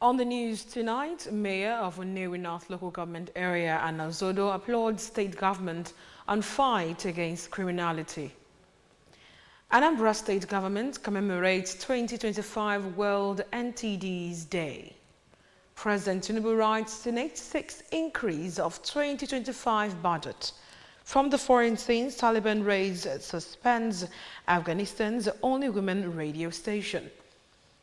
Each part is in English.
On the news tonight, Mayor of Nnewi North local government area, Anazodo, applauds state government on fight against criminality. Anambra state government commemorates 2025 World NTDs Day. President Tinubu writes an 86 increase of 2025 budget. From the foreign scenes, Taliban raids suspends Afghanistan's only women radio station.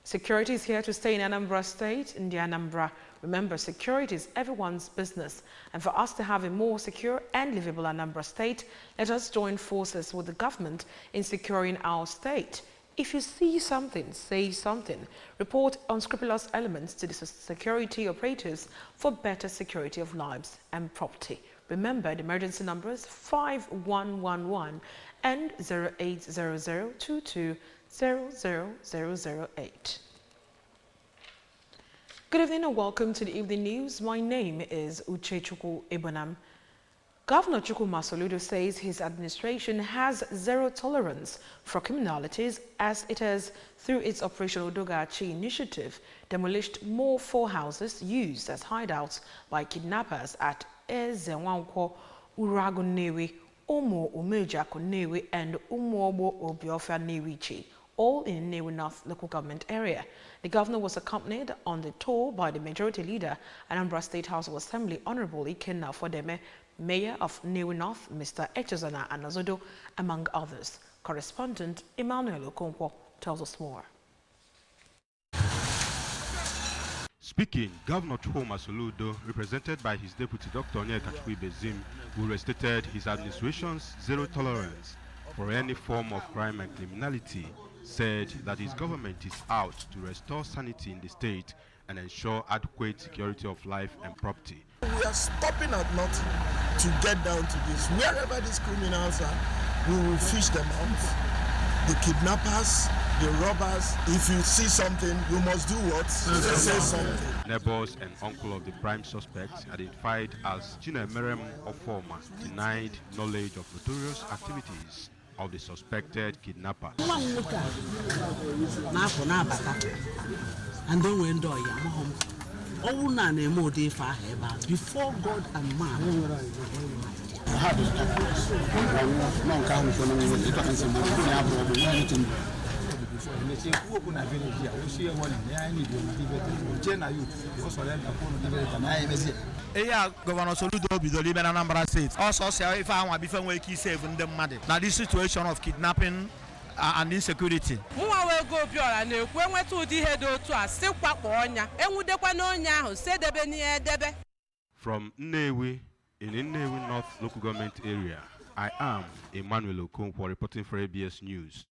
Security is here to stay in Anambra State. In the Anambra, remember, security is everyone's business. And for us to have a more secure and livable Anambra State, let us join forces with the government in securing our state. If you see something, say something. Report unscrupulous elements to the security operators for better security of lives and property. Remember, the emergency numbers 5111 and 0800220008. Good evening and welcome to the evening news. My name is Uchechukwu Ebonam. Governor Chukwuma Soludo says his administration has zero tolerance for criminalities as it has, through its Operation Odogachi initiative, demolished more 4 houses used as hideouts by kidnappers at Ezenwankwo, Urago Nnewi, Umo Umejako Nnewi and Umuobo Obiofia Nnewichi, all in Nnewi North local government area. The governor was accompanied on the tour by the majority leader, Anambra State House of Assembly, Honorable Ikenna Fodeme, Mayor of Nnewi North, Mr. Echezona Anazodo, among others. Correspondent Emmanuel Okonkwo tells us more. Speaking, Governor Chukwuma Soludo, represented by his deputy Dr. Onyeka Bezim, who restated his administration's zero tolerance for any form of crime and criminality, said that his government is out to restore sanity in the state and ensure adequate security of life and property. We are stopping at nothing to get down to this. Wherever these criminals are, we will fish them out. The kidnappers, the robbers, if you see something, you must do what? Say something. Neighbors and uncle of the prime suspects, identified as Chinemerem Ofoma, denied knowledge of notorious activities of the suspected kidnapper. And then when before God and man. Governor Soludo bidoli be Anambra State. Also say if I want before we keep saving them money. Now this situation of kidnapping and insecurity. From Nnewi, in Nnewi North local government area, I am Emmanuel Okonkwo reporting for ABS News.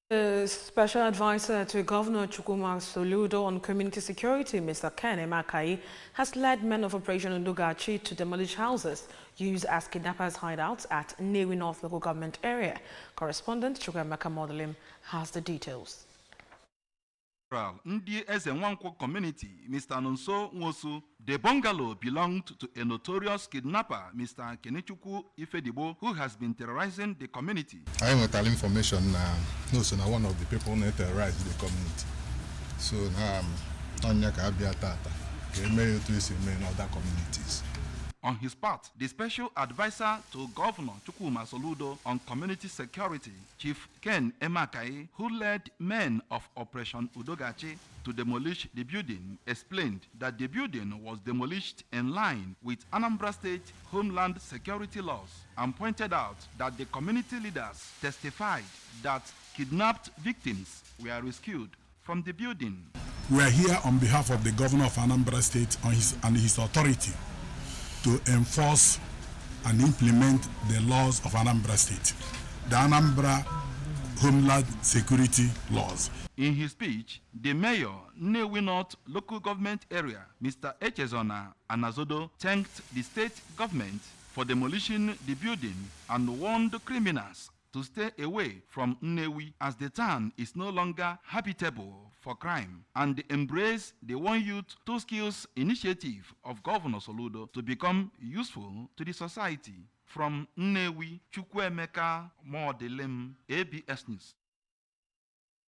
The Special Advisor to Governor Chukwuma Soludo on Community Security, Mr. Ken Emakai, has led men of Operation Odogachi to demolish houses used as kidnappers' hideouts at Nnewi North local government area. Correspondent Chukwemeka Modelim has the details. Ndi Ezenwankwo community, Mr. Nonso Nwosu, the bungalow belonged to a notorious kidnapper, Mr. Kenechukwu Ifedibo, who has been terrorizing the community. I am with information now. No, so now one of the people who terrorized the community. So now I'm Onyeka Abiatata. They may to see in other communities. On his part, the Special Advisor to Governor Chukwuma Soludo on Community Security, Chief Ken Emakai, who led men of Operation Udogachi to demolish the building, explained that the building was demolished in line with Anambra State Homeland Security laws and pointed out that the community leaders testified that kidnapped victims were rescued from the building. We are here on behalf of the Governor of Anambra State and his authority to enforce and implement the laws of Anambra State, the Anambra Homeland Security laws. In his speech, the mayor, Nnewi North local government area, Mr. Echezona Anazodo, thanked the state government for demolishing the building and warned criminals to stay away from Nnewi as the town is no longer habitable for crime, and embrace the One Youth, Two Skills initiative of Governor Soludo to become useful to the society. From Nnewi, Chukwemeka Modelim, ABS News.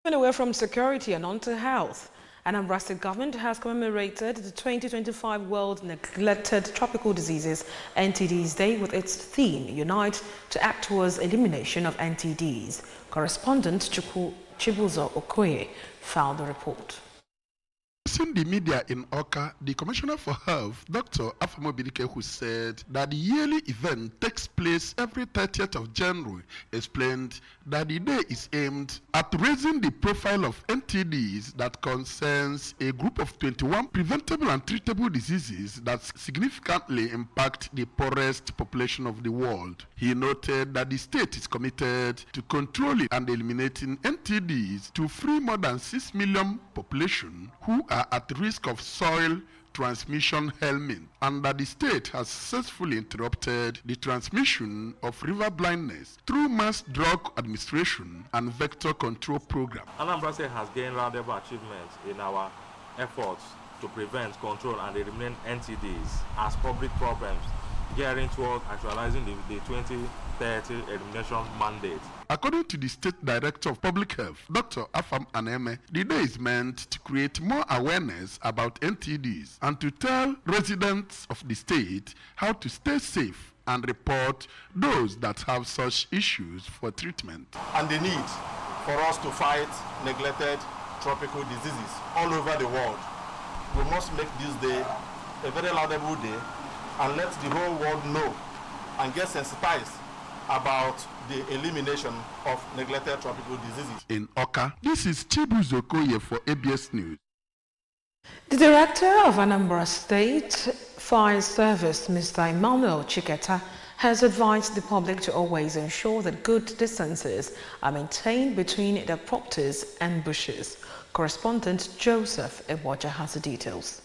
Away from security and onto health. Anambra State Government has commemorated the 2025 World Neglected Tropical Diseases NTDs Day with its theme, Unite to Act Towards Elimination of NTDs. Correspondent Chibuzo Okoye filed the report. In the media in Oka, the Commissioner for Health, Dr. Afamo Bidike, who said that the yearly event takes place every 30th of January, explained that the day is aimed at raising the profile of NTDs that concerns a group of 21 preventable and treatable diseases that significantly impact the poorest population of the world. He noted that the state is committed to controlling and eliminating NTDs to free more than 6 million population who are at risk of soil transmission helminth, and that the state has successfully interrupted the transmission of river blindness through mass drug administration and vector control program. Anambra State has gained roundable achievements in our efforts to prevent, control, and eliminate NTDs as public problems, gearing towards actualizing the 2030 elimination mandate. According to the State Director of Public Health, Dr. Afam Aneme, the day is meant to create more awareness about NTDs and to tell residents of the state how to stay safe and report those that have such issues for treatment. And the need for us to fight neglected tropical diseases all over the world. We must make this day a very laudable day and let the whole world know and get sensitized about the elimination of neglected tropical diseases. In Oka, this is Chibuzo Okoye for ABS News. The Director of Anambra State Fire Service, Mr. Emmanuel Chiketa, has advised the public to always ensure that good distances are maintained between their properties and bushes. Correspondent Joseph Eboja has the details.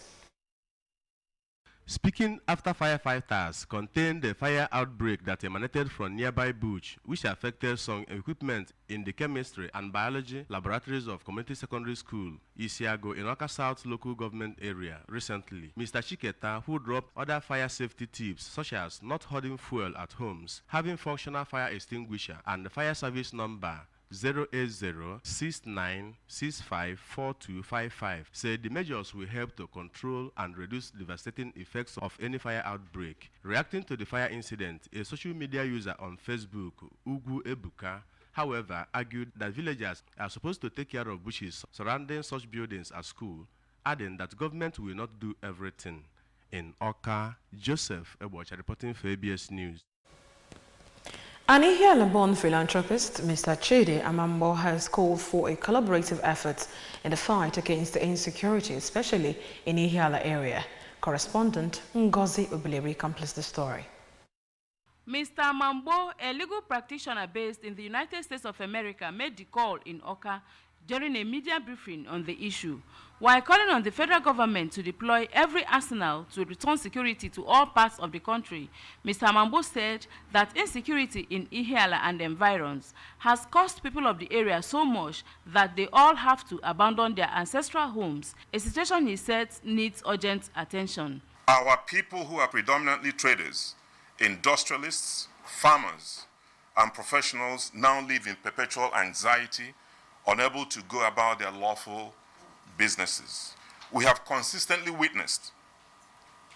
Speaking after firefighters contained the fire outbreak that emanated from nearby bush, which affected some equipment in the chemistry and biology laboratories of Community Secondary School, Isiago, in Oka South local government area recently. Mr. Chiketa, who dropped other fire safety tips such as not hoarding fuel at homes, having functional fire extinguisher, and the fire service number 080-6965-4255, said the measures will help to control and reduce devastating effects of any fire outbreak. Reacting to the fire incident, a social media user on Facebook, Ugu Ebuka, however, argued that villagers are supposed to take care of bushes surrounding such buildings as school, adding that government will not do everything. In Oka, Joseph Ebocha reporting for ABS News. An Ihiala-born philanthropist, Mr. Chidi Amambo, has called for a collaborative effort in the fight against the insecurity, especially in Ihiala area. Correspondent Ngozi Obileri completes the story. Mr. Amambo, a legal practitioner based in the United States of America, made the call in Oka during a media briefing on the issue, while calling on the federal government to deploy every arsenal to return security to all parts of the country. Mr. Amambo said that insecurity in Ihiala and environs has cost people of the area so much that they all have to abandon their ancestral homes, a situation he said needs urgent attention. Our people, who are predominantly traders, industrialists, farmers, and professionals, now live in perpetual anxiety, unable to go about their lawful businesses. We have consistently witnessed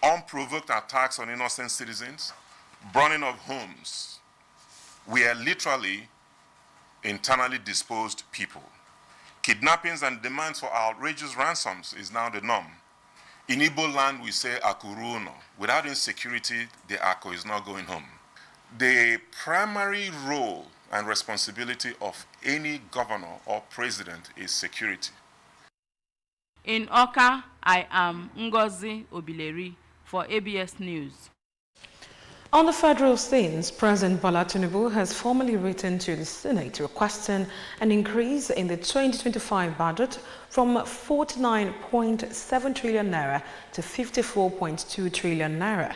unprovoked attacks on innocent citizens, burning of homes. We are literally internally disposed people. Kidnappings and demands for outrageous ransoms is now the norm. In Igbo land, we say akuruno. Without insecurity, the ako is not going home. The primary role and responsibility of any governor or president is security. In Oka, I am Ngozi Obileri for ABS News. On the federal scenes, President Bola Tinubu has formally written to the Senate requesting an increase in the 2025 budget from 49.7 trillion naira to 54.2 trillion naira.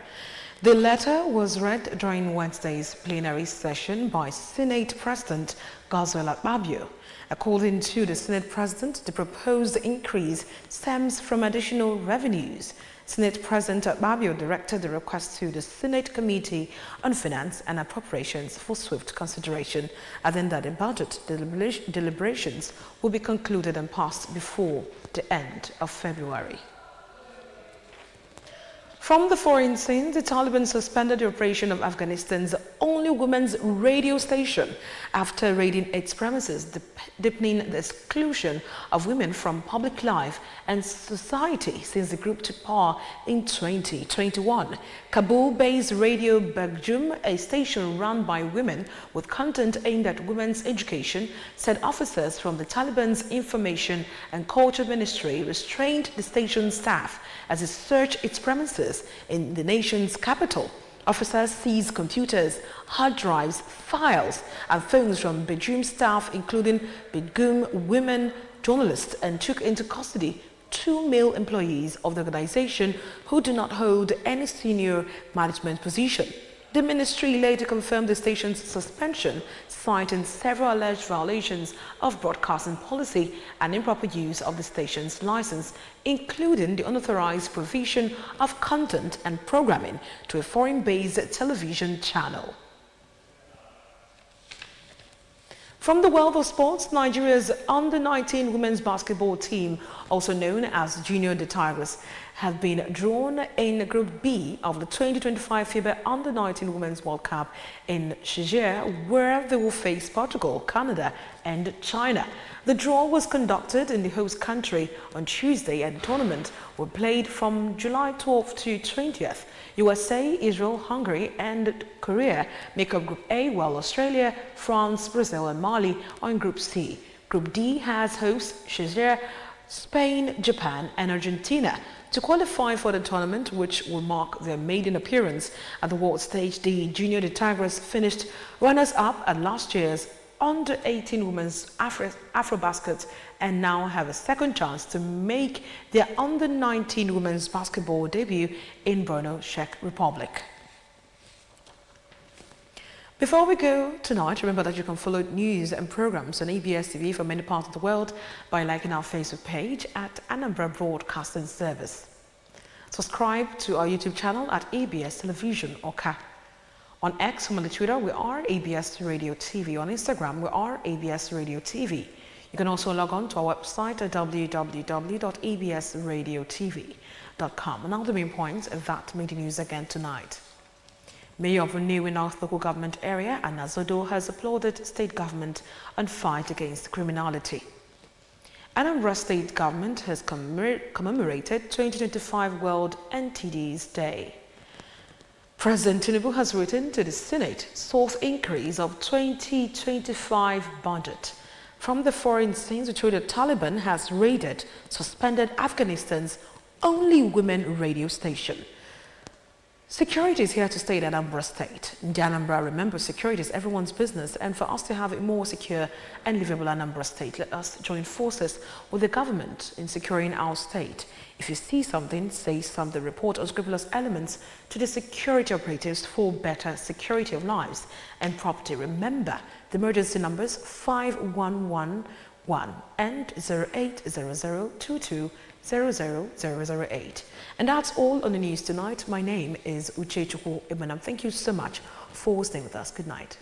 The letter was read during Wednesday's plenary session by Senate President Godswill Akpabio. According to the Senate President, the proposed increase stems from additional revenues Senate President Babio directed the request to the Senate Committee on Finance and Appropriations for swift consideration, adding that the budget deliberations will be concluded and passed before the end of February. From the foreign scene, the Taliban suspended the operation of Afghanistan's only women's radio station after raiding its premises, deepening the exclusion of women from public life and society since the group took power in 2021. Kabul-based Radio Bagjum, a station run by women with content aimed at women's education, said officers from the Taliban's Information and Culture Ministry restrained the station's staff as it searched its premises in the nation's capital. Officers seized computers, hard drives, files, and phones from Bagjum staff, including Bagjum women journalists, and took into custody 2 male employees of the organization who do not hold any senior management position. The ministry later confirmed the station's suspension, citing several alleged violations of broadcasting policy and improper use of the station's license, including the unauthorized provision of content and programming to a foreign-based television channel. From the world of sports, Nigeria's under-19 women's basketball team, also known as Junior the Tigers, have been drawn in Group B of the 2025 FIBA Under-19 Women's World Cup in Sharjah, where they will face Portugal, Canada, and China. The draw was conducted in the host country on Tuesday, and the tournament will be played from July 12th to 20th. USA, Israel, Hungary, and Korea make up Group A, while Australia, France, Brazil, and Mali are in Group C. Group D has hosts Sharjah, Spain, Japan, and Argentina. To qualify for the tournament, which will mark their maiden appearance at the world stage, the Junior the Tigers finished runners-up at last year's Under-18 Women's Afrobasket and now have a second chance to make their Under-19 Women's Basketball debut in Brno, Czech Republic. Before we go tonight, remember that you can follow news and programs on ABS TV from many parts of the world by liking our Facebook page at Anambra Broadcasting Service. Subscribe to our YouTube channel at ABS Television Oka. On X, on Twitter, we are ABS Radio TV. On Instagram, we are ABS Radio TV. You can also log on to our website at www.absradiotv.com. And now the main points that made the news again tonight. Mayor of New North local government area, Anazodo, has applauded state government on fight against criminality. Anambra state government has commemorated 2025 World NTDs Day. President Tinubu has written to the Senate sought increase of 2025 budget. From the foreign scenes, the Taliban has raided, suspended Afghanistan's only women radio station. Security is here to stay in Anambra State. In Anambra, remember, security is everyone's business, and for us to have a more secure and livable Anambra State, let us join forces with the government in securing our state. If you see something, say something, report unscrupulous elements to the security operatives for better security of lives and property. Remember, the emergency numbers 5111 and 0800220008. And that's all on the news tonight. My name is Uchechukwu Imanam. Thank you so much for staying with us. Good night.